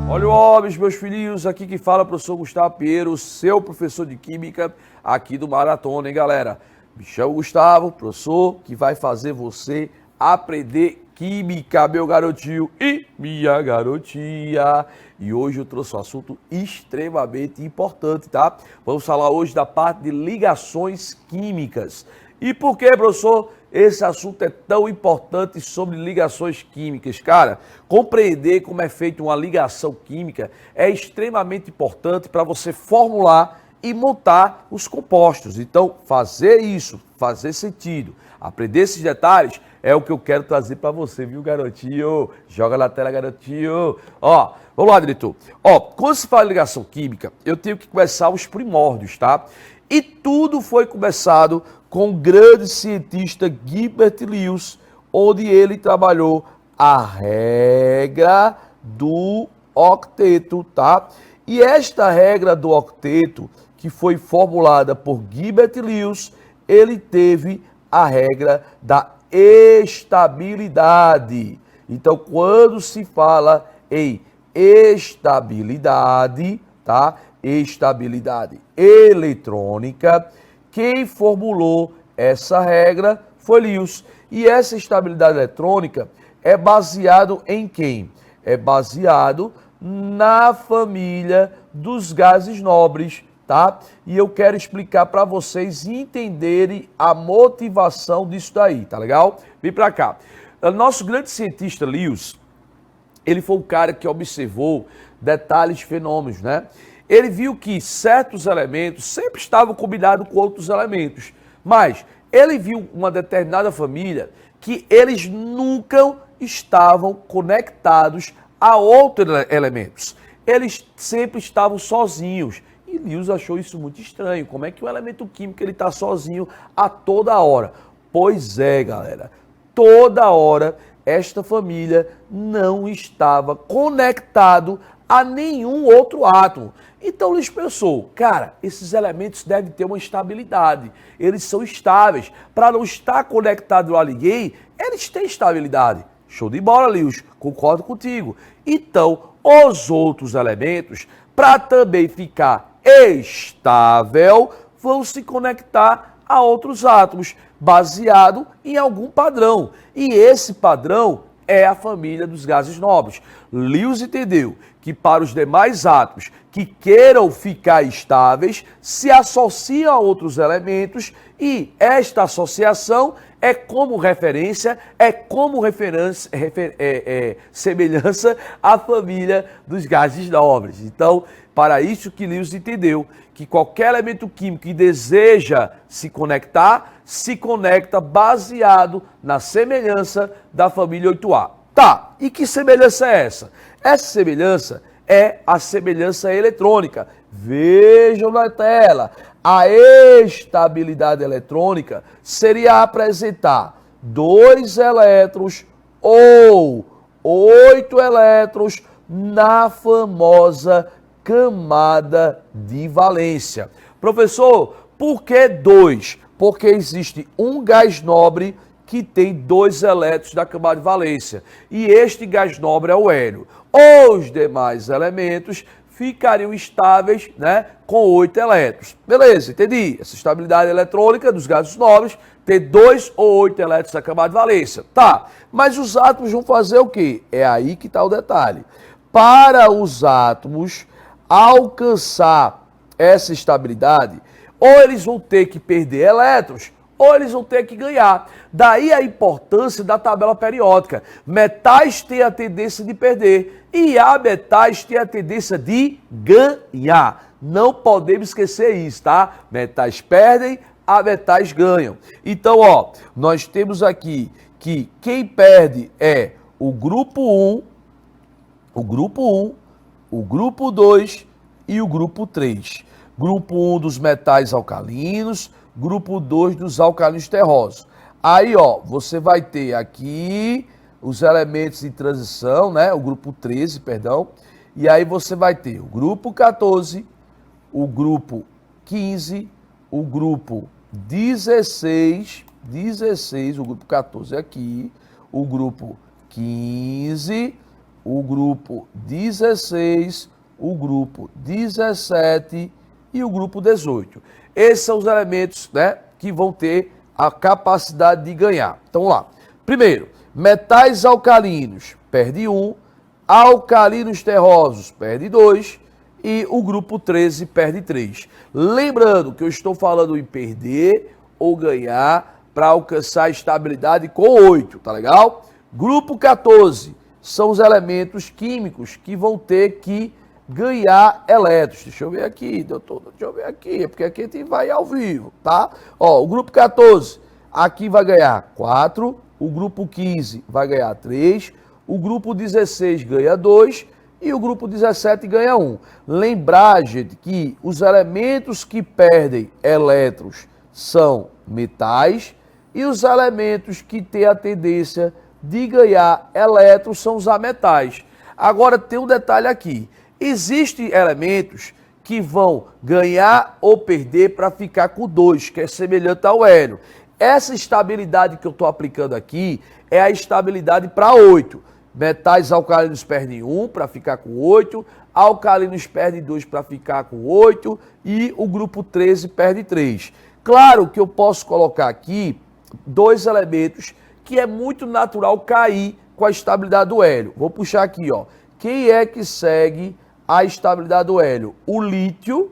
Olha o homens, meus filhinhos, aqui que fala é o professor Gustavo Pinheiro, seu professor de Química aqui do Maratona, hein, galera? Me chamo Gustavo, professor que vai fazer você aprender Química, meu garotinho e minha garotinha. E hoje eu trouxe um assunto extremamente importante, tá? Vamos falar hoje da parte de ligações químicas. E por que, professor, esse assunto é tão importante sobre ligações químicas? Cara, compreender como é feita uma ligação química é extremamente importante para você formular e montar os compostos. Então, fazer isso, fazer sentido, aprender esses detalhes é o que eu quero trazer para você, viu, garotinho? Joga na tela, garotinho. Ó, vamos lá, diretor. Ó, quando se fala em ligação química, eu tenho que começar os primórdios, tá? E tudo foi começado com o grande cientista Gilbert Lewis, onde ele trabalhou a regra do octeto, tá? E esta regra do octeto, que foi formulada por Gilbert Lewis, ele teve a regra da estabilidade. Então, quando se fala em estabilidade, tá? Estabilidade eletrônica, quem formulou essa regra foi Lewis. E essa estabilidade eletrônica é baseado em quem? É baseado na família dos gases nobres, tá? E eu quero explicar para vocês entenderem a motivação disso daí, tá legal? Vem para cá. O nosso grande cientista Lewis, ele foi um cara que observou detalhes, fenômenos, né? Ele viu que certos elementos sempre estavam combinados com outros elementos, mas ele viu uma determinada família que eles nunca estavam conectados a outros elementos. Eles sempre estavam sozinhos. E Lewis achou isso muito estranho. Como é que o elemento químico ele está sozinho a toda hora? Pois é, galera. Toda hora esta família não estava conectado a nenhum outro átomo. Então Lewis pensou, cara, esses elementos devem ter uma estabilidade. Eles são estáveis. Para não estar conectado a ninguém, eles têm estabilidade. Show de bola, Lewis. Concordo contigo. Então, os outros elementos, para também ficar estável, vão se conectar a outros átomos, baseado em algum padrão. E esse padrão é a família dos gases nobres. Lewis entendeu que para os demais átomos que queiram ficar estáveis, se associam a outros elementos e esta associação é como referência, semelhança à família dos gases nobres. Então, para isso que Lewis entendeu que qualquer elemento químico que deseja se conecta baseado na semelhança da família 8A. Tá, e que semelhança é essa? Essa semelhança é a semelhança eletrônica. Vejam na tela, a estabilidade eletrônica seria apresentar 2 elétrons ou 8 elétrons na famosa camada de valência. Professor, por que 2? Porque existe um gás nobre que tem 2 elétrons da camada de valência. E este gás nobre é o hélio. Os demais elementos ficariam estáveis, né, com 8 elétrons. Beleza, entendi. Essa estabilidade eletrônica dos gases nobres tem 2 ou 8 elétrons da camada de valência. Tá, mas os átomos vão fazer o quê? É aí que está o detalhe. Para os átomos alcançar essa estabilidade, ou eles vão ter que perder elétrons, ou eles vão ter que ganhar. Daí a importância da tabela periódica. Metais têm a tendência de perder e ametais têm a tendência de ganhar. Não podemos esquecer isso, tá? Metais perdem, ametais ganham. Então, ó, nós temos aqui que quem perde é o grupo 1, o grupo 2 e o grupo 3. Grupo 1 dos metais alcalinos, grupo 2 dos alcalinos terrosos. Aí, ó, você vai ter aqui os elementos de transição, né? O grupo 13, perdão. E aí você vai ter o grupo 14, o grupo 15, o grupo 16, o grupo 14 aqui, o grupo 15, o grupo 16, o grupo 17 e o grupo 18. Esses são os elementos, né, que vão ter a capacidade de ganhar. Então, vamos lá. Primeiro, metais alcalinos, perde 1, alcalinos terrosos, perde 2 e o grupo 13 perde 3. Lembrando que eu estou falando em perder ou ganhar para alcançar a estabilidade com 8, tá legal? Grupo 14 são os elementos químicos que vão ter que ganhar elétrons. Deixa eu ver aqui, doutor, deixa eu ver aqui, porque aqui a gente vai ao vivo, tá? Ó, o grupo 14, aqui vai ganhar 4, o grupo 15 vai ganhar 3, o grupo 16 ganha 2 e o grupo 17 ganha 1. Lembrar, gente, que os elementos que perdem elétrons são metais e os elementos que têm a tendência de ganhar elétrons são os ametais. Agora tem um detalhe aqui. Existem elementos que vão ganhar ou perder para ficar com 2, que é semelhante ao hélio. Essa estabilidade que eu estou aplicando aqui é a estabilidade para 8. Metais alcalinos perdem 1 para ficar com 8, alcalinos perdem 2 para ficar com 8 e o grupo 13 perde 3. Claro que eu posso colocar aqui 2 elementos que é muito natural cair com a estabilidade do hélio. Vou puxar aqui, ó. Quem é que segue a estabilidade do hélio? O lítio,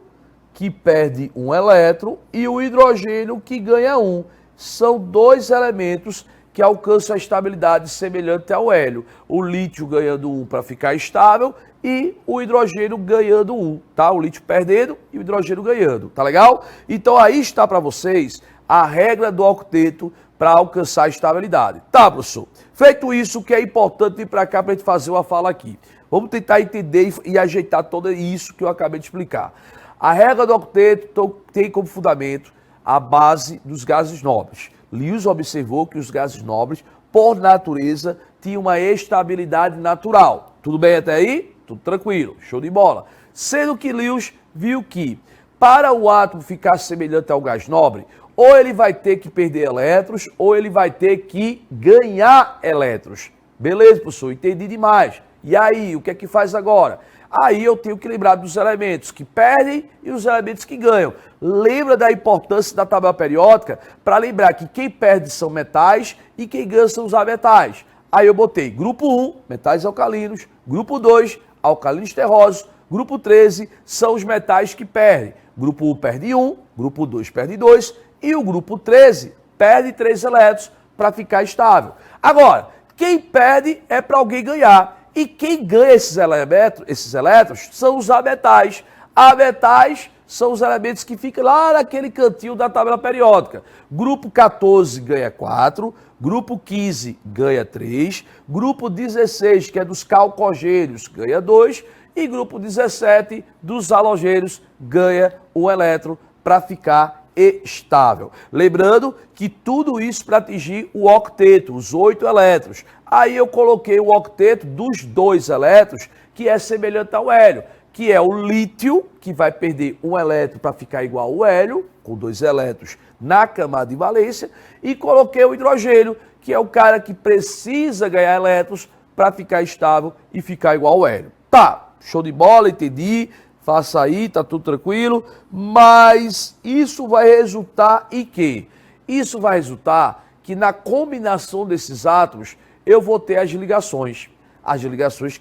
que perde 1 elétron, e o hidrogênio, que ganha 1. São 2 elementos que alcançam a estabilidade semelhante ao hélio. O lítio ganhando 1 para ficar estável e o hidrogênio ganhando 1, tá? O lítio perdendo e o hidrogênio ganhando, tá legal? Então aí está para vocês a regra do octeto para alcançar a estabilidade. Tá, professor? Feito isso, o que é importante vir para cá para a gente fazer uma fala aqui. Vamos tentar entender e ajeitar tudo isso que eu acabei de explicar. A regra do octeto tem como fundamento a base dos gases nobres. Lewis observou que os gases nobres, por natureza, tinham uma estabilidade natural. Tudo bem até aí? Tudo tranquilo, show de bola. Sendo que Lewis viu que, para o átomo ficar semelhante ao gás nobre, ou ele vai ter que perder elétrons, ou ele vai ter que ganhar elétrons. Beleza, professor, entendi demais. E aí, o que é que faz agora? Aí eu tenho que lembrar dos elementos que perdem e os elementos que ganham. Lembra da importância da tabela periódica para lembrar que quem perde são metais e quem ganha são os ametais. Aí eu botei grupo 1, metais alcalinos, grupo 2, alcalinos terrosos, grupo 13 são os metais que perdem. Grupo 1 perde 1, grupo 2 perde 2 e o grupo 13 perde 3 elétrons para ficar estável. Agora, quem perde é para alguém ganhar. E quem ganha esses elétrons são os ametais. Ametais são os elementos que ficam lá naquele cantinho da tabela periódica. Grupo 14 ganha 4, grupo 15 ganha 3, grupo 16, que é dos calcogênios, ganha 2, e grupo 17 dos halogênios ganha 1 elétron para ficar estável. Lembrando que tudo isso para atingir o octeto, os 8 elétrons. Aí eu coloquei o octeto dos 2 elétrons, que é semelhante ao hélio, que é o lítio, que vai perder 1 elétron para ficar igual ao hélio, com 2 elétrons na camada de valência, e coloquei o hidrogênio, que é o cara que precisa ganhar elétrons para ficar estável e ficar igual ao hélio. Tá, show de bola, entendi. Faça aí, tá tudo tranquilo, mas isso vai resultar em quê? Isso vai resultar que na combinação desses átomos eu vou ter as ligações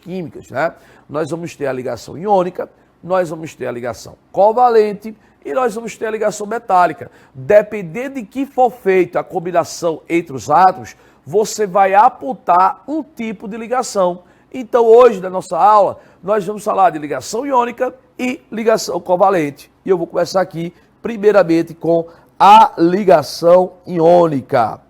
químicas, né? Nós vamos ter a ligação iônica, nós vamos ter a ligação covalente e nós vamos ter a ligação metálica. Dependendo de que for feita a combinação entre os átomos, você vai apontar um tipo de ligação. Então hoje na nossa aula nós vamos falar de ligação iônica e ligação covalente. E eu vou começar aqui, primeiramente, com a ligação iônica.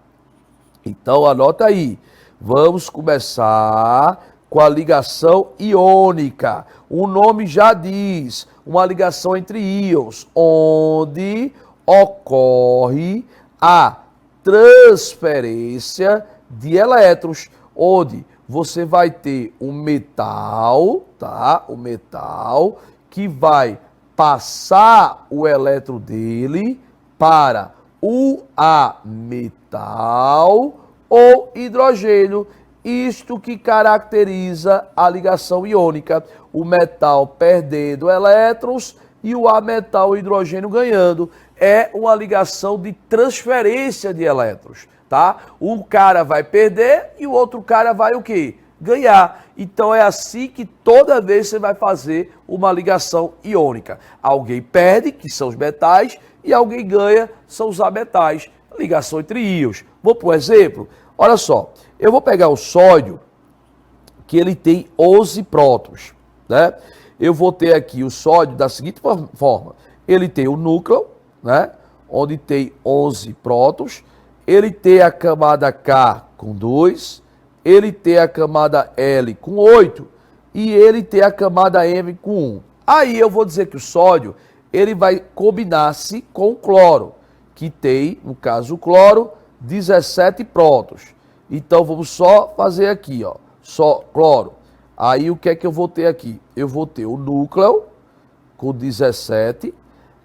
Então, anota aí. Vamos começar com a ligação iônica. O nome já diz, uma ligação entre íons, onde ocorre a transferência de elétrons, onde você vai ter um metal, tá? O metal que vai passar o elétron dele para o ametal ou hidrogênio. Isto que caracteriza a ligação iônica, o metal perdendo elétrons e o ametal, o hidrogênio, ganhando. É uma ligação de transferência de elétrons, tá? Um cara vai perder e o outro cara vai o quê? Ganhar. Então é assim que toda vez você vai fazer uma ligação iônica. Alguém perde, que são os metais, e alguém ganha, são os ametais. Ligação entre íons. Vou para um exemplo. Olha só, eu vou pegar o sódio, que ele tem 11 prótons, né? Eu vou ter aqui o sódio da seguinte forma. Ele tem o núcleo, né? Onde tem 11 prótons. Ele tem a camada K com 2. Ele tem a camada L com 8. E ele tem a camada M com 1. Aí eu vou dizer que o sódio, ele vai combinar-se com o cloro, que tem, no caso o cloro, 17 prótons. Então vamos só fazer aqui, ó, só cloro. Aí o que é que eu vou ter aqui? Eu vou ter o núcleo com 17,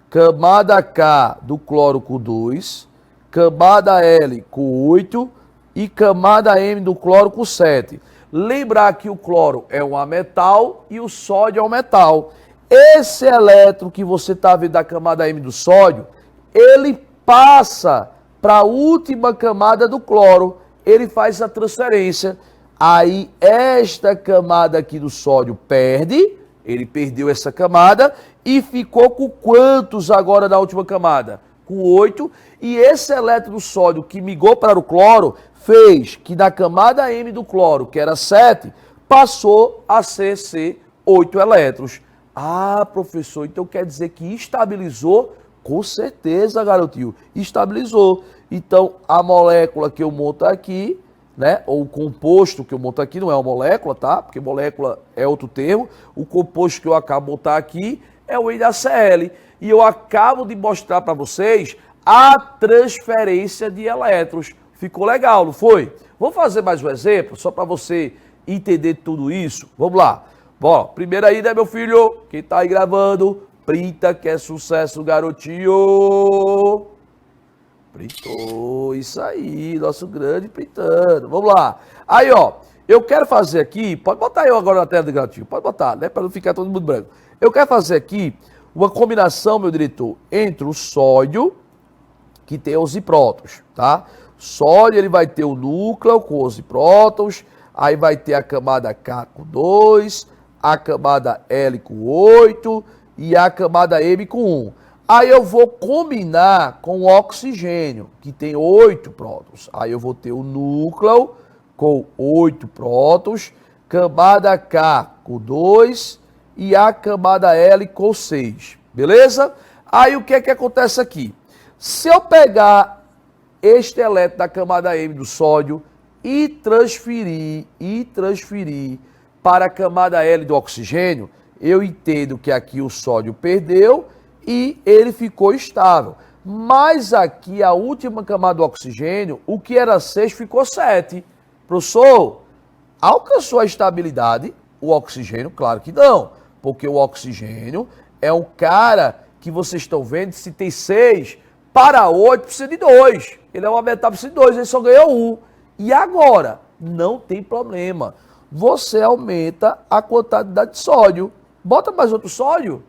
camada K do cloro com 2, camada L com 8 e camada M do cloro com 7. Lembrar que o cloro é um ametal e o sódio é um metal. Esse elétron que você está vendo da camada M do sódio, ele passa para a última camada do cloro, ele faz a transferência. Aí esta camada aqui do sódio perde, ele perdeu essa camada e ficou com quantos agora na última camada? Com 8. E esse elétron do sódio que migrou para o cloro fez que da camada M do cloro, que era 7, passou a ser 8 elétrons. Ah, professor, então quer dizer que estabilizou? Com certeza, garotinho, estabilizou. Então, a molécula que eu monto aqui, né, ou o composto que eu monto aqui, não é uma molécula, tá? Porque molécula é outro termo. O composto que eu acabo de montar aqui é o NaCl. E eu acabo de mostrar para vocês a transferência de elétrons. Ficou legal, não foi? Vou fazer mais um exemplo, só para você entender tudo isso. Vamos lá. Bom, primeiro aí, né, meu filho? Quem tá aí gravando, printa que é sucesso, garotinho. Printou, isso aí, nosso grande printando. Vamos lá. Aí, ó, eu quero fazer aqui, pode botar eu agora na tela do garotinho, pode botar, né, para não ficar todo mundo branco. Eu quero fazer aqui uma combinação, meu diretor, entre o sódio, que tem 11 prótons, tá? Sódio, ele vai ter o núcleo com 11 prótons, aí vai ter a camada K com 2, a camada L com 8 e a camada M com 1. Aí eu vou combinar com o oxigênio, que tem 8 prótons. Aí eu vou ter o núcleo com 8 prótons, camada K com 2 e a camada L com 6. Beleza? Aí o que é que acontece aqui? Se eu pegar este elétron da camada M do sódio e transferir para a camada L do oxigênio, eu entendo que aqui o sódio perdeu e ele ficou estável. Mas aqui a última camada do oxigênio, o que era 6 ficou 7. Professor, alcançou a estabilidade o oxigênio? Claro que não, porque o oxigênio é um cara que vocês estão vendo, se tem 6, para 8 precisa de 2. Ele é uma metade, precisa de 2, ele só ganhou 1. E agora? Não tem problema. Você aumenta a quantidade de sódio. Bota mais outro sódio.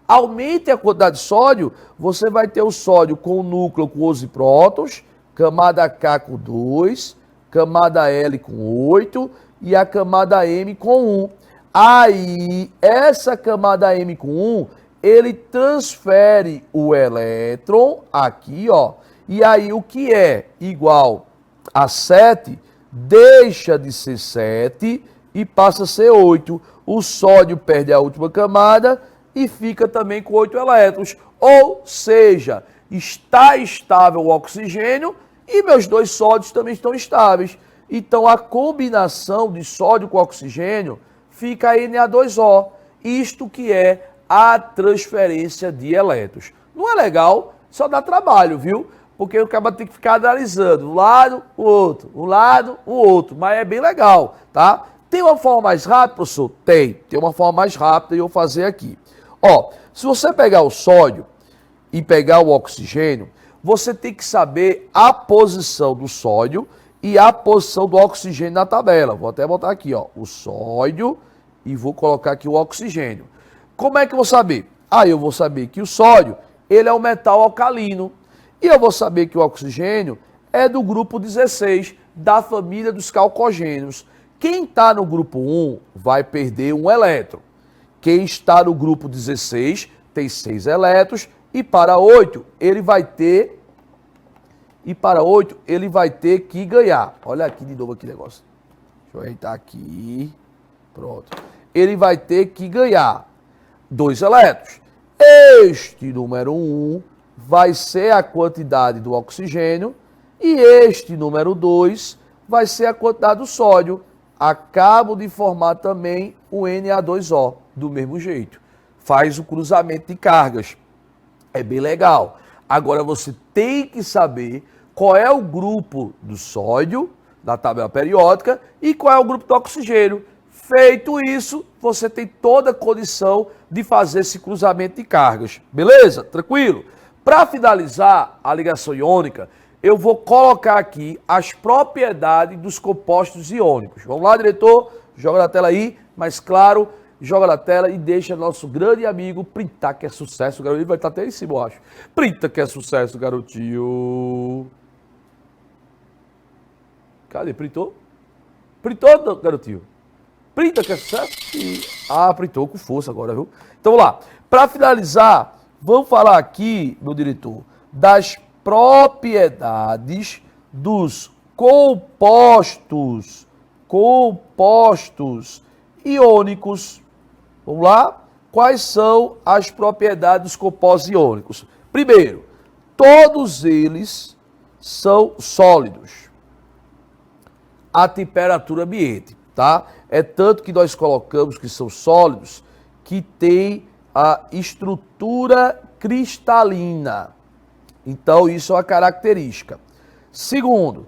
Aumente a quantidade de sódio, você vai ter o sódio com o núcleo com 11 prótons, camada K com 2, camada L com 8 e a camada M com 1. Aí, essa camada M com 1, ele transfere o elétron aqui, ó. E aí, o que é igual a 7, deixa de ser 7 e passa a ser 8. O sódio perde a última camada e fica também com 8 elétrons. Ou seja, está estável o oxigênio e meus dois sódios também estão estáveis. Então, a combinação de sódio com oxigênio fica Na2O. Isto que é a transferência de elétrons. Não é legal? Só dá trabalho, viu? Porque o cara tem que ficar analisando um lado, o outro, um lado, o outro. Mas é bem legal, tá? Tem uma forma mais rápida, professor? Tem uma forma mais rápida e eu vou fazer aqui. Ó, se você pegar o sódio e pegar o oxigênio, você tem que saber a posição do sódio e a posição do oxigênio na tabela. Vou até botar aqui, ó, o sódio e vou colocar aqui o oxigênio. Como é que eu vou saber? Eu vou saber que o sódio, ele é um metal alcalino. E eu vou saber que o oxigênio é do grupo 16, da família dos calcogênios. Quem está no grupo 1 vai perder um elétron. Quem está no grupo 16 tem 6 elétrons e para 8 ele vai ter que ganhar. Olha aqui de novo aqui o negócio. Deixa eu ajeitar aqui. Pronto. Ele vai ter que ganhar 2 elétrons. Este número 1 vai ser a quantidade do oxigênio e este número 2 vai ser a quantidade do sódio. Acabo de formar também o Na2O, do mesmo jeito. Faz o cruzamento de cargas. É bem legal. Agora você tem que saber qual é o grupo do sódio, da tabela periódica, e qual é o grupo do oxigênio. Feito isso, você tem toda a condição de fazer esse cruzamento de cargas. Beleza? Tranquilo? Para finalizar a ligação iônica, eu vou colocar aqui as propriedades dos compostos iônicos. Vamos lá, diretor? Joga na tela aí, mas claro, joga na tela e deixa nosso grande amigo printar, que é sucesso. O garotinho vai estar até em cima, eu acho. Printa, que é sucesso, garotinho. Cadê? Printou? Printou, garotinho? Printa, que é sucesso? Printou com força agora, viu? Então, vamos lá. Para finalizar, vamos falar aqui, meu diretor, das propriedades dos compostos iônicos. Vamos lá? Quais são as propriedades dos compostos iônicos? Primeiro, todos eles são sólidos a temperatura ambiente, tá? É tanto que nós colocamos que são sólidos que tem a estrutura cristalina. Então, isso é uma característica. Segundo,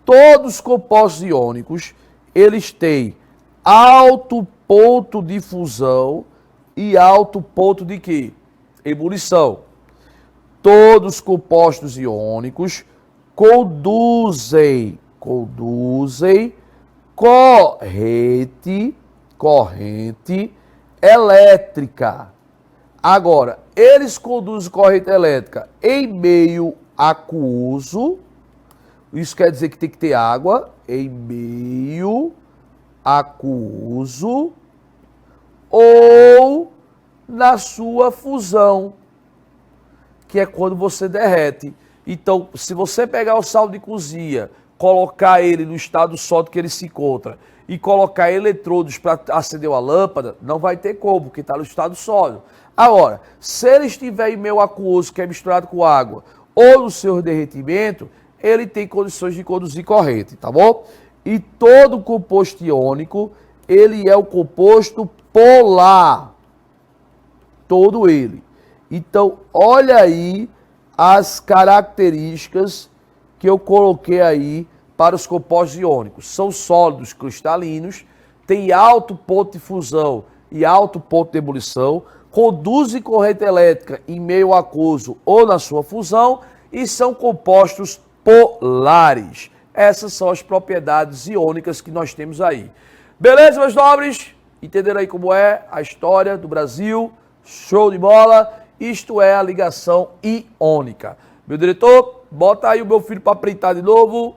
todos os compostos iônicos, eles têm alto ponto de fusão e alto ponto de quê? Ebulição. Todos os compostos iônicos conduzem corrente elétrica. Agora, eles conduzem corrente elétrica em meio aquoso. Isso quer dizer que tem que ter água em meio aquoso ou na sua fusão, que é quando você derrete. Então, se você pegar o sal de cozinha, colocar ele no estado sólido que ele se encontra e colocar eletrodos para acender uma lâmpada, não vai ter como, porque está no estado sólido. Agora, se ele estiver em meio aquoso, que é misturado com água, ou no seu derretimento, ele tem condições de conduzir corrente, tá bom? E todo composto iônico, ele é o composto polar. Todo ele. Então, olha aí as características que eu coloquei aí para os compostos iônicos. São sólidos cristalinos, têm alto ponto de fusão e alto ponto de ebulição, conduzem corrente elétrica em meio aquoso ou na sua fusão e são compostos polares. Essas são as propriedades iônicas que nós temos aí. Beleza, meus nobres? Entenderam aí como é a história do Brasil? Show de bola! Isto é a ligação iônica. Meu diretor, bota aí o meu filho para printar de novo.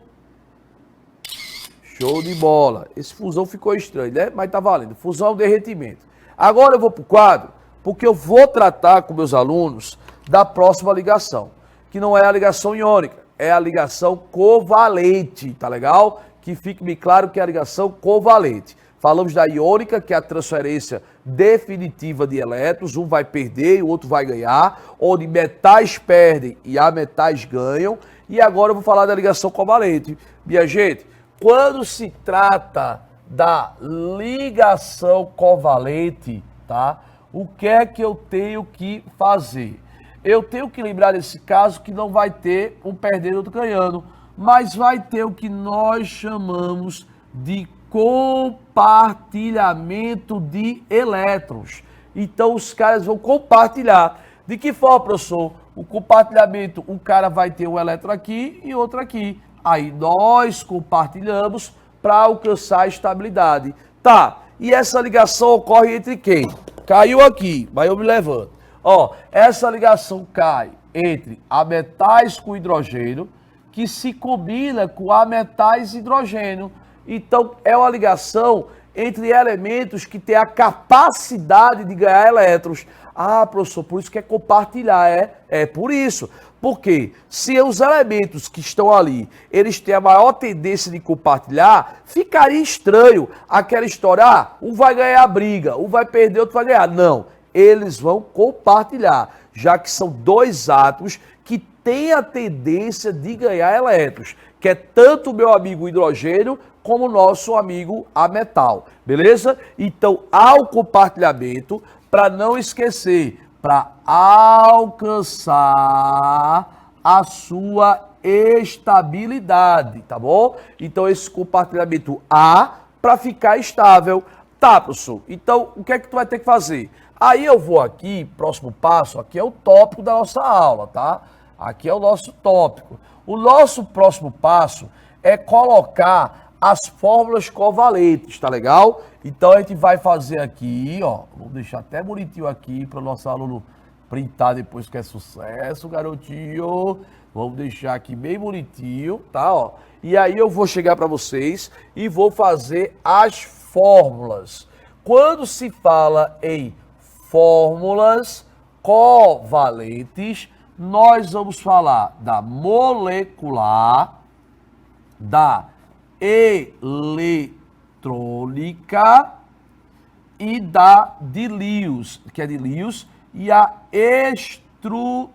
Show de bola. Esse fusão ficou estranho, né? Mas tá valendo. Fusão é um derretimento. Agora eu vou para o quadro, porque eu vou tratar com meus alunos da próxima ligação, que não é a ligação iônica, é a ligação covalente, tá legal? Que fique bem claro que é a ligação covalente. Falamos da iônica, que é a transferência definitiva de elétrons, um vai perder e o outro vai ganhar, onde metais perdem e metais ganham. E agora eu vou falar da ligação covalente. Minha gente, quando se trata da ligação covalente, tá? O que é que eu tenho que fazer? Eu tenho que lembrar desse caso que não vai ter um perdendo e outro ganhando, mas vai ter o que nós chamamos de compartilhamento de elétrons. Então os caras vão compartilhar. De que forma, professor? O compartilhamento, um cara vai ter um elétron aqui e outro aqui. Aí nós compartilhamos para alcançar a estabilidade. Tá, e essa ligação ocorre entre quem? Caiu aqui, mas eu me levanto. Ó, essa ligação cai entre ametais com hidrogênio, que se combina com ametais e hidrogênio. Então, é uma ligação entre elementos que têm a capacidade de ganhar elétrons. Ah, professor, por isso que é compartilhar. É por isso. Porque se os elementos que estão ali, eles têm a maior tendência de compartilhar, ficaria estranho aquela história, ah, um vai ganhar a briga, um vai perder, outro vai ganhar. Não, eles vão compartilhar, já que são dois átomos que têm a tendência de ganhar elétrons, que é tanto o meu amigo hidrogênio como o nosso amigo ametal, beleza? Então, ao compartilhamento, para não esquecer, para alcançar a sua estabilidade, tá bom? Então, esse compartilhamento A para ficar estável. Tá, professor? Então, o que é que tu vai ter que fazer? Aí eu vou aqui, próximo passo, aqui é o tópico da nossa aula, tá? Aqui é o nosso tópico. O nosso próximo passo é colocar as fórmulas covalentes, tá legal? Então a gente vai fazer aqui, ó, vou deixar até bonitinho aqui para o nosso aluno printar depois, que é sucesso, garotinho. Vamos deixar aqui bem bonitinho, tá, ó. E aí eu vou chegar para vocês e vou fazer as fórmulas. Quando se fala em fórmulas covalentes, nós vamos falar da molecular, da eletrônica e da de Lewis, que é de Lewis, e a estrutural.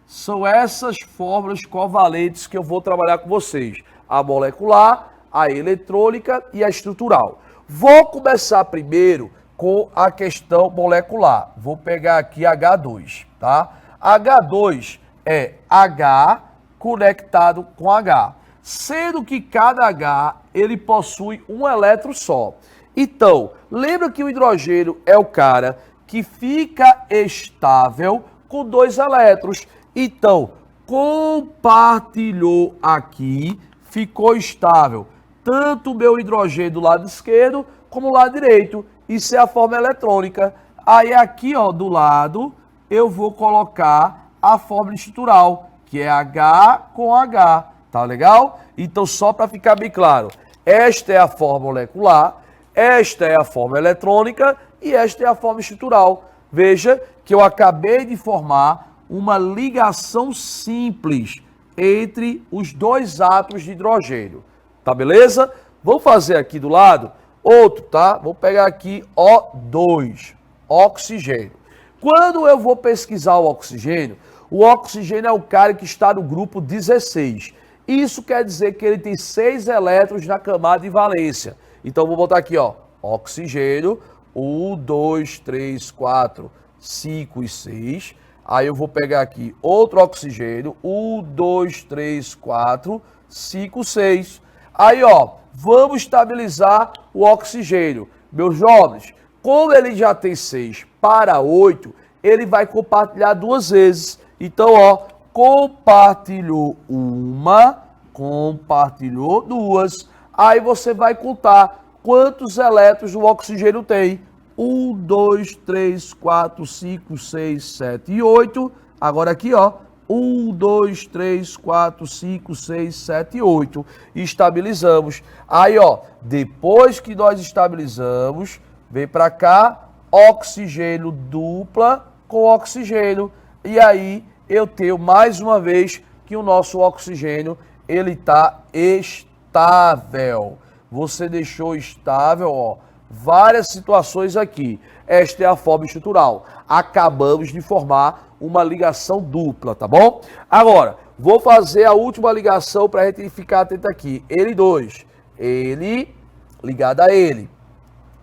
São essas fórmulas covalentes que eu vou trabalhar com vocês. A molecular, a eletrônica e a estrutural. Vou começar primeiro com a questão molecular. Vou pegar aqui H2, tá? H2 é H conectado com H, sendo que cada H ele possui um elétron só. Então, lembra que o hidrogênio é o cara que fica estável com dois elétrons. Então, compartilhou aqui, ficou estável tanto o meu hidrogênio do lado esquerdo como o lado direito. Isso é a forma eletrônica. Aí aqui, ó, do lado, eu vou colocar a fórmula estrutural, que é H com H, tá legal? Então, só para ficar bem claro, esta é a forma molecular, esta é a forma eletrônica e esta é a forma estrutural. Veja que eu acabei de formar uma ligação simples entre os dois átomos de hidrogênio, tá beleza? Vamos fazer aqui do lado outro, tá? Vou pegar aqui O2, oxigênio. Quando eu vou pesquisar o oxigênio é o cara que está no grupo 16. Isso quer dizer que ele tem 6 elétrons na camada de valência. Então, vou botar aqui, ó, oxigênio, 1, 2, 3, 4, 5 e 6. Aí eu vou pegar aqui outro oxigênio, 1, 2, 3, 4, 5, 6. Aí, ó, vamos estabilizar o oxigênio. Meus jovens, como ele já tem 6 para 8, ele vai compartilhar 2 vezes. Então, ó, compartilhou uma, compartilhou 2. Aí você vai contar quantos elétrons o oxigênio tem. 1, 2, 3, 4, 5, 6, 7 e 8. Agora aqui, ó. 1, 2, 3, 4, 5, 6, 7 e 8. Estabilizamos. Aí, ó, depois que nós estabilizamos, vem para cá, oxigênio dupla com oxigênio. E aí eu tenho mais uma vez que o nosso oxigênio, ele está estável. Você deixou estável, ó, várias situações aqui. Esta é a forma estrutural. Acabamos de formar uma ligação dupla, tá bom? Agora, vou fazer a última ligação para a gente ficar atento aqui. L2, ele ligado a ele.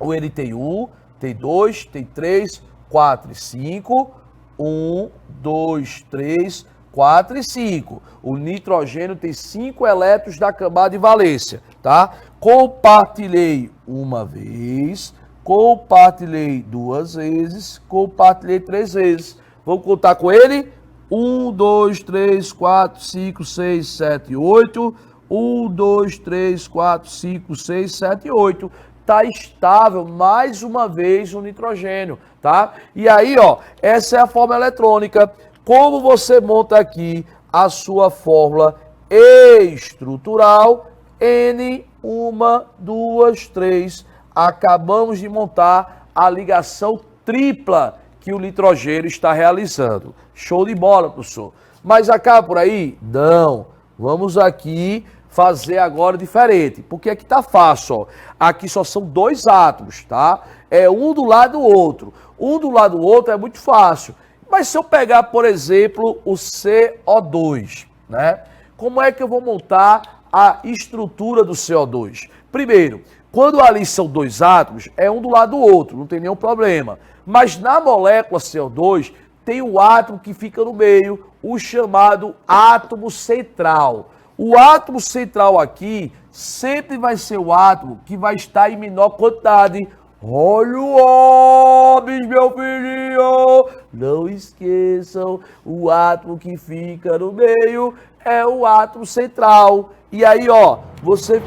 O ele tem 1, tem 2, tem 3, 4 e 5. 1, 2, 3, 4 e 5. O nitrogênio tem 5 elétrons da camada de valência, tá? Compartilhei uma vez, compartilhei 2 vezes, compartilhei 3 vezes. Vamos contar com ele? 1, 2, 3, 4, 5, 6, 7, 8. 1, 2, 3, 4, 5, 6, 7, 8. Está estável mais uma vez o nitrogênio, tá? E aí, ó, essa é a fórmula eletrônica. Como você monta aqui a sua fórmula estrutural, N, 1, 2, 3. Acabamos de montar a ligação tripla que o nitrogênio está realizando. Show de bola, professor. Mas acaba por aí? Não. Vamos aqui fazer agora diferente, porque aqui tá fácil, ó. Aqui só são dois átomos, tá? É um do lado do outro. Um do lado do outro é muito fácil. Mas se eu pegar, por exemplo, o CO2, né? Como é que eu vou montar a estrutura do CO2? Primeiro, quando ali são dois átomos, é um do lado do outro, não tem nenhum problema. Mas na molécula CO2, tem o átomo que fica no meio, o chamado átomo central. O átomo central aqui sempre vai ser o átomo que vai estar em menor quantidade. Olha o óbvio, meu filhinho! Não esqueçam, o átomo que fica no meio é o átomo central. E aí, ó, você...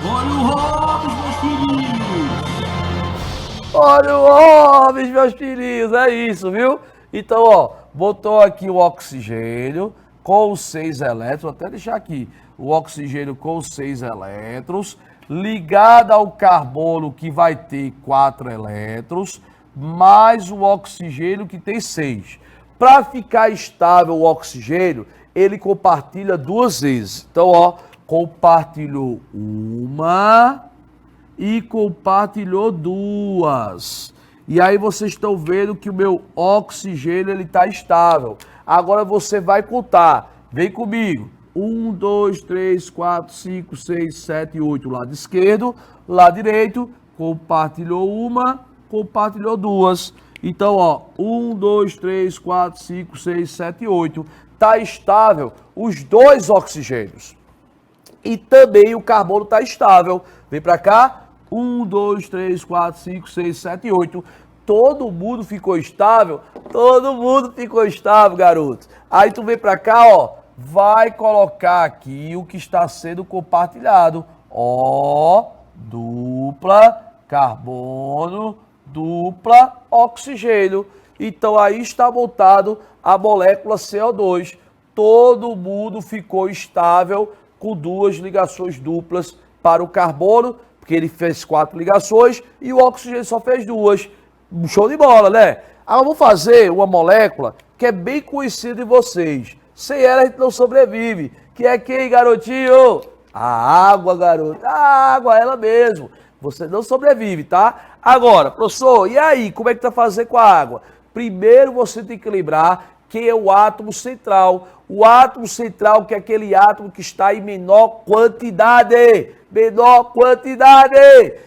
Olha o Hobbes, meus filhinhos! Olha o Hobbes, meus filhinhos, é isso, viu? Então, ó, botou aqui o oxigênio com os 6 elétrons, vou até deixar aqui, o oxigênio com os 6 elétrons, ligado ao carbono que vai ter 4 elétrons, mais o oxigênio que tem 6. Para ficar estável o oxigênio, ele compartilha duas vezes. Então, ó, compartilhou uma e compartilhou duas. E aí vocês estão vendo que o meu oxigênio ele está estável. Agora você vai contar. Vem comigo. 1, 2, 3, 4, 5, 6, 7, 8. Lado esquerdo, lado direito. Compartilhou uma, compartilhou duas. Então, ó, 1, 2, 3, 4, 5, 6, 7, 8. Está estável os dois oxigênios. E também o carbono está estável. Vem para cá. 1, 2, 3, 4, 5, 6, 7, 8. Todo mundo ficou estável? Todo mundo ficou estável, garoto. Aí tu vem para cá, ó. Vai colocar aqui o que está sendo compartilhado. Ó, dupla, carbono, dupla, oxigênio. Então aí está montado a molécula CO2. Todo mundo ficou estável com duas ligações duplas para o carbono, porque ele fez 4 ligações e o oxigênio só fez 2. Show de bola, né? Agora vamos fazer uma molécula que é bem conhecida de vocês. Sem ela a gente não sobrevive. Que é quem, garotinho? A água, garoto. A água, ela mesmo. Você não sobrevive, tá? Agora, professor, e aí? Como é que tá fazendo com a água? Primeiro você tem que lembrar que é o átomo central. O átomo central, que é aquele átomo que está em menor quantidade. Menor quantidade.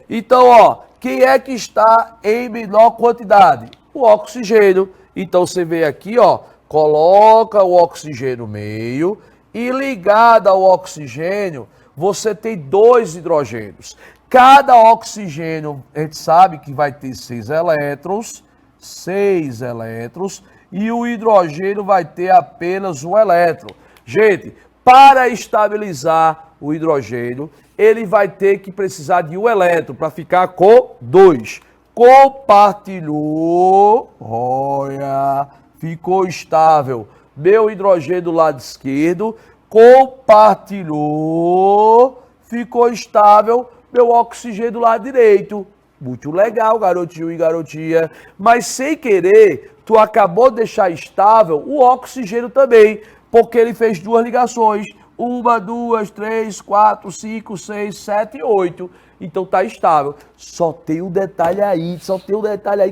Então, ó, quem é que está em menor quantidade? O oxigênio. Então, você vê aqui, ó, coloca o oxigênio no meio e ligado ao oxigênio, você tem 2 hidrogênios. Cada oxigênio, a gente sabe que vai ter 6 elétrons, 6 elétrons, e o hidrogênio vai ter apenas 1 elétron. Gente, para estabilizar o hidrogênio, ele vai ter que precisar de 1 elétron para ficar com 2. Compartilhou, olha, ficou estável. Meu hidrogênio do lado esquerdo, compartilhou, ficou estável. Meu oxigênio do lado direito. Muito legal, garotinho e garotinha. Mas sem querer, tu acabou de deixar estável o oxigênio também, porque ele fez 2 ligações. 1, 2, 3, 4, 5, 6, 7, 8. Então tá estável. Só tem um detalhe aí,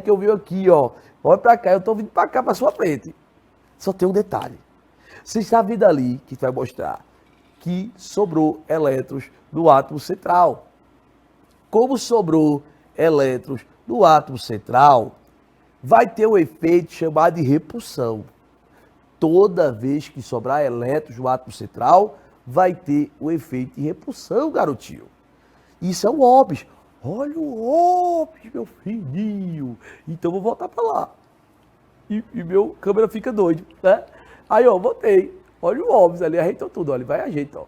que eu vi aqui, ó. Olha pra cá, eu tô vindo pra cá, pra sua frente. Só tem um detalhe. Você está vendo ali, que vai mostrar, que sobrou elétrons no átomo central. Como sobrou elétrons no átomo central, vai ter um efeito chamado de repulsão. Toda vez que sobrar elétrons no átomo central, vai ter o efeito de repulsão, garotinho. Isso é o Hobbes. Olha o Hobbes, meu filhinho. Então vou voltar para lá. e meu câmera fica doido, né? Aí, ó, botei. Olha o óbvio ali, ajeitou tudo, olha, vai ajeita, ó.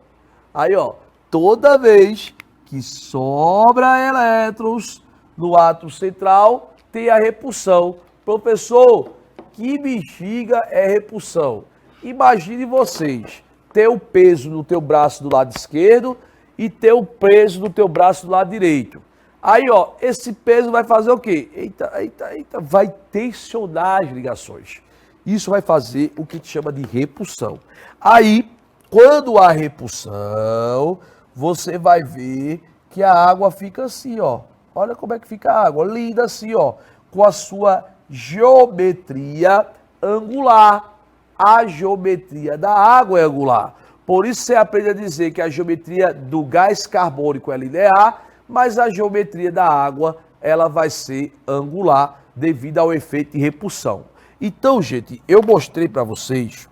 Aí, ó, toda vez que sobra elétrons no átomo central, tem a repulsão. Professor, que bexiga é repulsão? Imagine vocês ter o peso no teu braço do lado esquerdo e ter o peso no teu braço do lado direito. Aí, ó, esse peso vai fazer o quê? Eita, eita, eita, vai tensionar as ligações. Isso vai fazer o que te chama de repulsão. Aí, quando há repulsão, você vai ver que a água fica assim, ó. Olha como é que fica a água, linda assim, ó, com a sua geometria angular. A geometria da água é angular. Por isso você aprende a dizer que a geometria do gás carbônico é linear, mas a geometria da água, ela vai ser angular devido ao efeito de repulsão. Então, gente, eu mostrei para vocês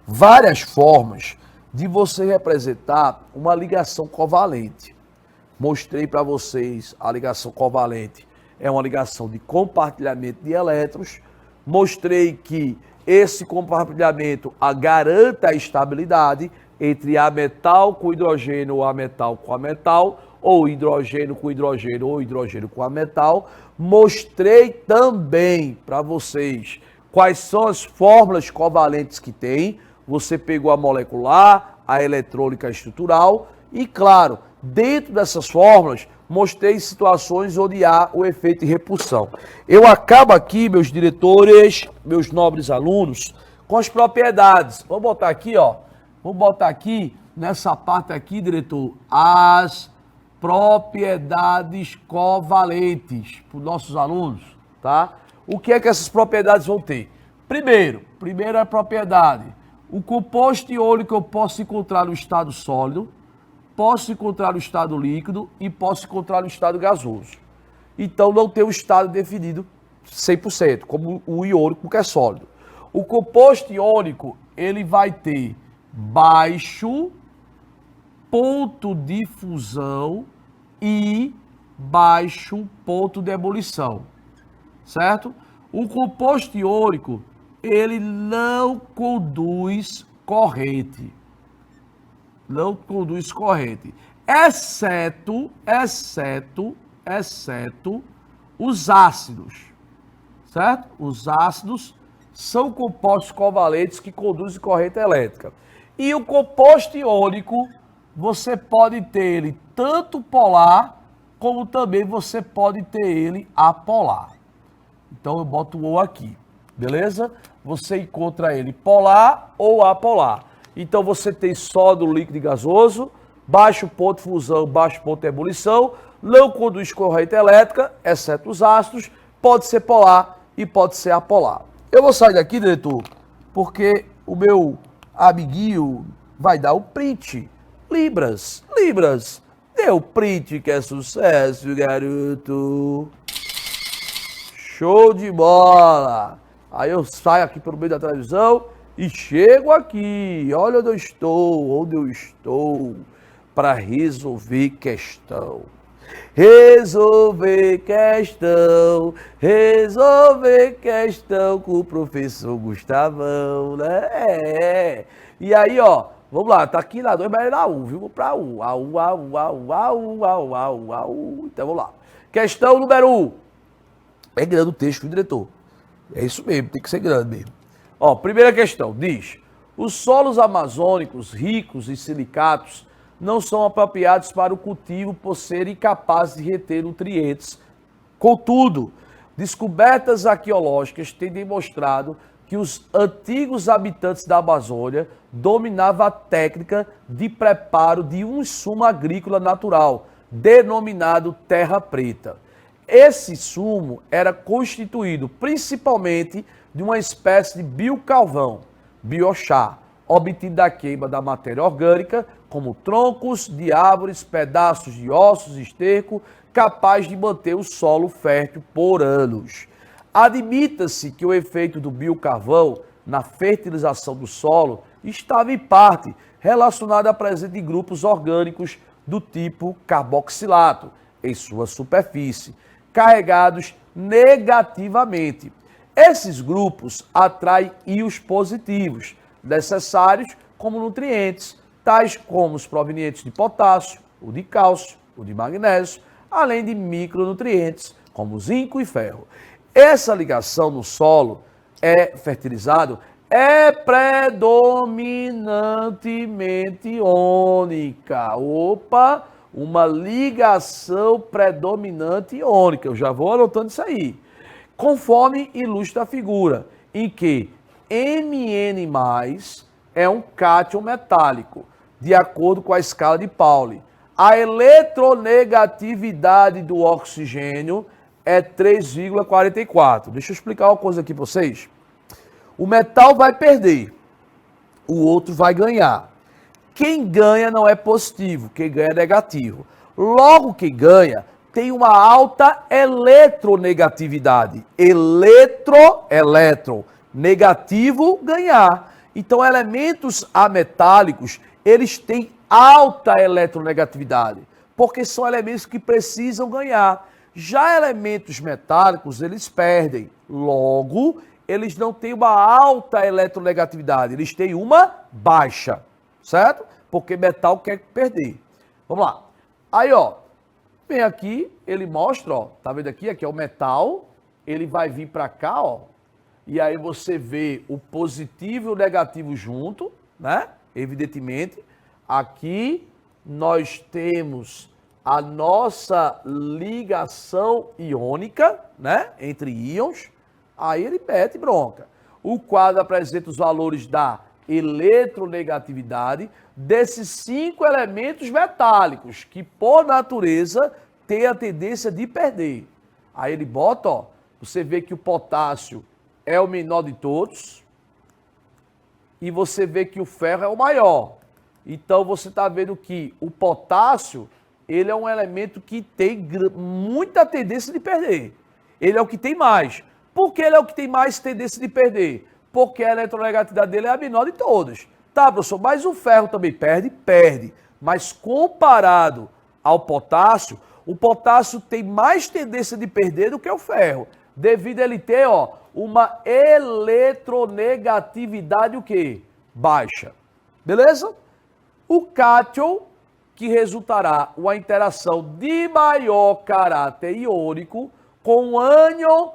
várias formas de você representar uma ligação covalente. Mostrei para vocês a ligação covalente é uma ligação de compartilhamento de elétrons. Mostrei que esse compartilhamento garanta a estabilidade entre ametal com hidrogênio ou ametal com ametal, ou hidrogênio com hidrogênio ou hidrogênio com ametal. Mostrei também para vocês quais são as fórmulas covalentes que tem. Você pegou a molecular, a eletrônica estrutural e, claro, dentro dessas fórmulas, mostrei situações onde há o efeito de repulsão. Eu acabo aqui, meus diretores, meus nobres alunos, com as propriedades. Vamos botar aqui, ó. Vamos botar aqui, nessa parte aqui, diretor, as propriedades covalentes para os nossos alunos, tá? O que é que essas propriedades vão ter? Primeira propriedade, o composto iônico eu posso encontrar no estado sólido, posso encontrar no estado líquido e posso encontrar no estado gasoso. Então não tem um estado definido 100%, como o iônico que é sólido. O composto iônico, ele vai ter baixo ponto de fusão e baixo ponto de ebulição, certo? O composto iônico, ele não conduz corrente. Não conduz corrente, exceto os ácidos, certo? Os ácidos são compostos covalentes que conduzem corrente elétrica. E o composto iônico, você pode ter ele tanto polar, como também você pode ter ele apolar. Então eu boto o O aqui, beleza? Você encontra ele polar ou apolar. Então você tem sólido, líquido e gasoso, baixo ponto de fusão, baixo ponto de ebulição, não conduz corrente elétrica, exceto os ácidos, pode ser polar e pode ser apolar. Eu vou sair daqui, diretor, porque o meu amiguinho vai dar o print. Libras, deu print que é sucesso, garoto. Show de bola. Aí eu saio aqui pelo meio da televisão e chego aqui, olha onde eu estou, para resolver questão. Resolver questão com o professor Gustavão, né? E aí, ó, vamos lá, tá aqui na 2, mas é na U, viu? Vou pra U. Então vamos lá. Questão número 1. É grande o texto, diretor. É isso mesmo, tem que ser grande mesmo. Ó, primeira questão, diz: os solos amazônicos ricos em silicatos não são apropriados para o cultivo por serem incapazes de reter nutrientes. Contudo, descobertas arqueológicas têm demonstrado que os antigos habitantes da Amazônia dominavam a técnica de preparo de um insumo agrícola natural, denominado terra preta. Esse sumo era constituído principalmente de uma espécie de biocarvão, biochar, obtido da queima da matéria orgânica, como troncos de árvores, pedaços de ossos, esterco, capaz de manter o solo fértil por anos. Admita-se que o efeito do biocarvão na fertilização do solo estava em parte relacionado à presença de grupos orgânicos do tipo carboxilato em sua superfície, carregados negativamente. Esses grupos atraem íons positivos, necessários como nutrientes, tais como os provenientes de potássio, o de cálcio, o de magnésio, além de micronutrientes como zinco e ferro. Essa ligação no solo fertilizado é predominantemente iônica. Opa, uma ligação predominante iônica. Eu já vou anotando isso aí. Conforme ilustra a figura, em que Mn+ é um cátion metálico, de acordo com a escala de Pauli. A eletronegatividade do oxigênio é 3,44. Deixa eu explicar uma coisa aqui para vocês. O metal vai perder, o outro vai ganhar. Quem ganha não é positivo, quem ganha é negativo. Logo, quem ganha tem uma alta eletronegatividade. Eletro, negativo, ganhar. Então, elementos ametálicos, eles têm alta eletronegatividade, porque são elementos que precisam ganhar. Já elementos metálicos, eles perdem. Logo, eles não têm uma alta eletronegatividade, eles têm uma baixa, certo? Porque metal quer perder. Vamos lá. Aí, ó, vem aqui, ele mostra, ó, tá vendo aqui? Aqui é o metal, ele vai vir para cá, ó, e aí você vê o positivo e o negativo junto, né? Evidentemente, aqui nós temos a nossa ligação iônica, né? Entre íons. Aí ele mete bronca. O quadro apresenta os valores da eletronegatividade desses 5 elementos metálicos, que por natureza têm a tendência de perder. Aí ele bota, ó, você vê que o potássio é o menor de todos e você vê que o ferro é o maior. Então você está vendo que o potássio, ele é um elemento que tem muita tendência de perder. Ele é o que tem mais. Por que ele é o que tem mais tendência de perder? Porque a eletronegatividade dele é a menor de todas. Tá, professor, mas o ferro também perde? Perde. Mas comparado ao potássio, o potássio tem mais tendência de perder do que o ferro. Devido a ele ter, ó, uma eletronegatividade o quê? Baixa. Beleza? O cátion, que resultará uma interação de maior caráter iônico com o ânion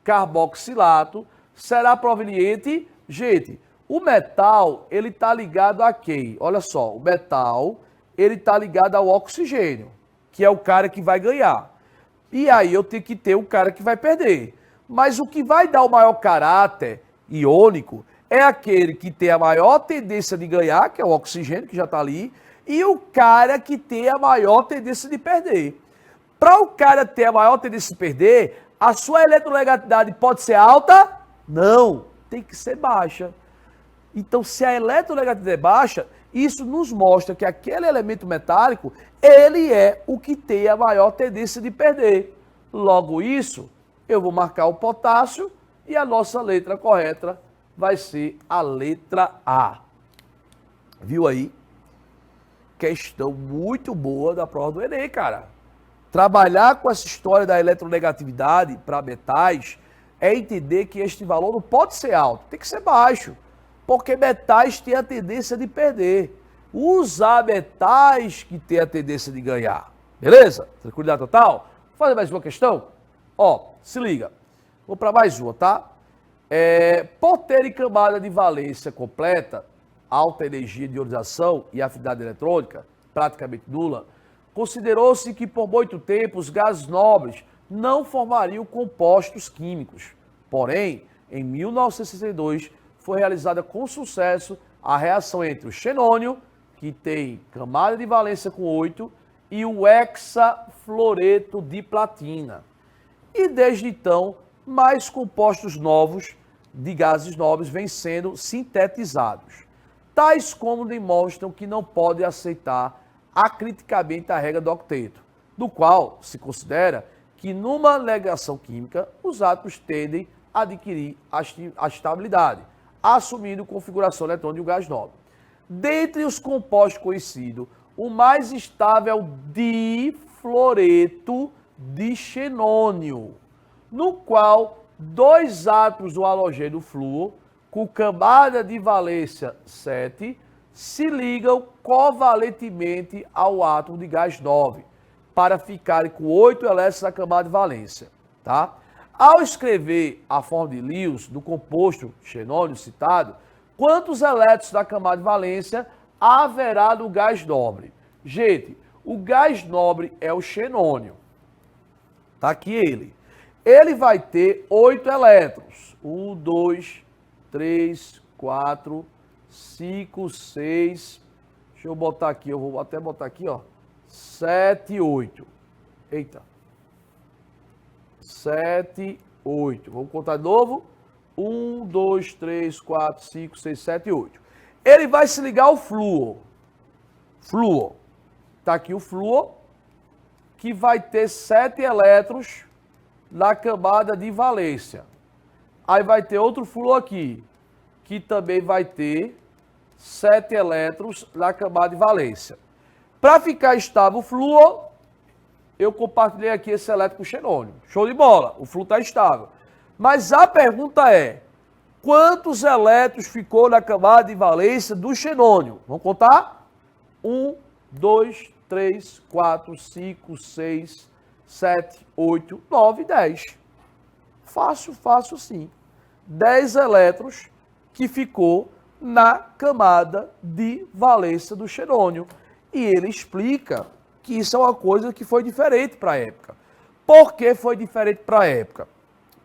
carboxilato, será proveniente, gente, o metal, ele está ligado a quem? Olha só, o metal, ele está ligado ao oxigênio, que é o cara que vai ganhar. E aí eu tenho que ter um cara que vai perder. Mas o que vai dar o maior caráter iônico é aquele que tem a maior tendência de ganhar, que é o oxigênio, que já está ali, e o cara que tem a maior tendência de perder. Para o cara ter a maior tendência de perder, a sua eletronegatividade pode ser alta? Não, tem que ser baixa. Então, se a eletronegatividade é baixa, isso nos mostra que aquele elemento metálico, ele é o que tem a maior tendência de perder. Logo isso, eu vou marcar o potássio e a nossa letra correta vai ser a letra A. Viu aí? Questão muito boa da prova do Enem, cara. Trabalhar com essa história da eletronegatividade para metais é entender que este valor não pode ser alto, tem que ser baixo, porque metais têm a tendência de perder. Usar metais que têm a tendência de ganhar. Beleza? Tranquilidade total? Vou fazer mais uma questão? Ó, se liga. Vou para mais uma, tá? Por terem camada de valência completa, alta energia de ionização e afinidade eletrônica, praticamente nula, considerou-se que por muito tempo os gases nobres não formariam compostos químicos. Porém, em 1962, foi realizada com sucesso a reação entre o xenônio, que tem camada de valência com 8, e o hexafluoreto de platina. E desde então, mais compostos novos de gases nobres vêm sendo sintetizados, tais como demonstram que não podem aceitar acriticamente a regra do octeto, do qual se considera que numa ligação química os átomos tendem a adquirir a estabilidade, assumindo configuração eletrônica de um gás nobre. Dentre os compostos conhecidos, o mais estável é o difluoreto de xenônio, no qual dois átomos do halogênio flúor com camada de valência 7 se ligam covalentemente ao átomo de gás 9 para ficarem com 8 elétrons na camada de valência, tá? Ao escrever a forma de Lewis do composto xenônio citado, quantos elétrons da camada de valência haverá no gás nobre? Gente, o gás nobre é o xenônio. Tá aqui ele. Ele vai ter 8 elétrons. 1, 2, 3, 4, 5, 6. Deixa eu botar aqui, eu vou até botar aqui, ó. 7, 8. Eita. 7, 8. Vamos contar de novo. 1, 2, 3, 4, 5, 6, 7, 8. Ele vai se ligar ao flúor. Flúor. Tá aqui o flúor, que vai ter 7 elétrons na camada de valência. Aí vai ter outro flúor aqui, que também vai ter 7 elétrons na camada de valência. Para ficar estável o flúor, eu compartilhei aqui esse elétron com xenônio. Show de bola, o flúor está estável. Mas a pergunta é, quantos elétrons ficou na camada de valência do xenônio? Vamos contar? 1, 2, 3, 4, 5, 6, 7, 8, 9, 10. Fácil, fácil sim. 10 elétrons que ficou na camada de valência do xenônio. E ele explica que isso é uma coisa que foi diferente para a época. Por que foi diferente para a época?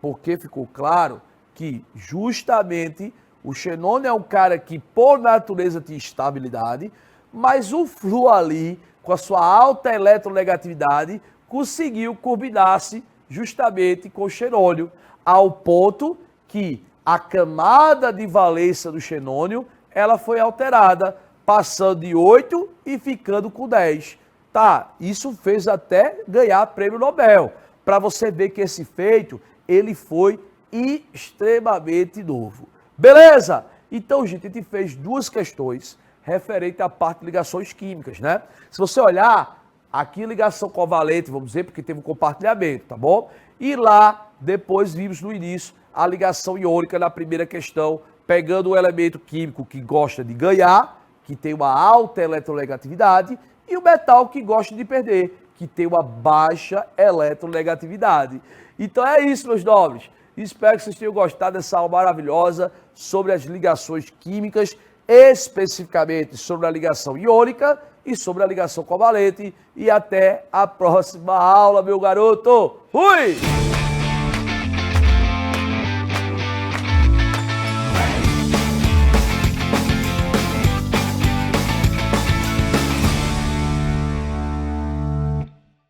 Porque ficou claro que justamente o xenônio é um cara que por natureza tinha estabilidade, mas o flúor ali, com a sua alta eletronegatividade, conseguiu combinar-se justamente com o xenônio, ao ponto que a camada de valência do xenônio, ela foi alterada, passando de 8 e ficando com 10. Tá, isso fez até ganhar prêmio Nobel, para você ver que esse feito, ele foi extremamente novo. Beleza? Então, gente, a gente fez duas questões referente à parte de ligações químicas, né? Se você olhar, aqui ligação covalente, vamos dizer, porque teve um compartilhamento, tá bom? E lá, depois vimos no início a ligação iônica na primeira questão, pegando o elemento químico que gosta de ganhar, que tem uma alta eletronegatividade, e o metal que gosta de perder, que tem uma baixa eletronegatividade. Então é isso, meus nobres. Espero que vocês tenham gostado dessa aula maravilhosa sobre as ligações químicas, especificamente sobre a ligação iônica e sobre a ligação covalente. E até a próxima aula, meu garoto. Fui!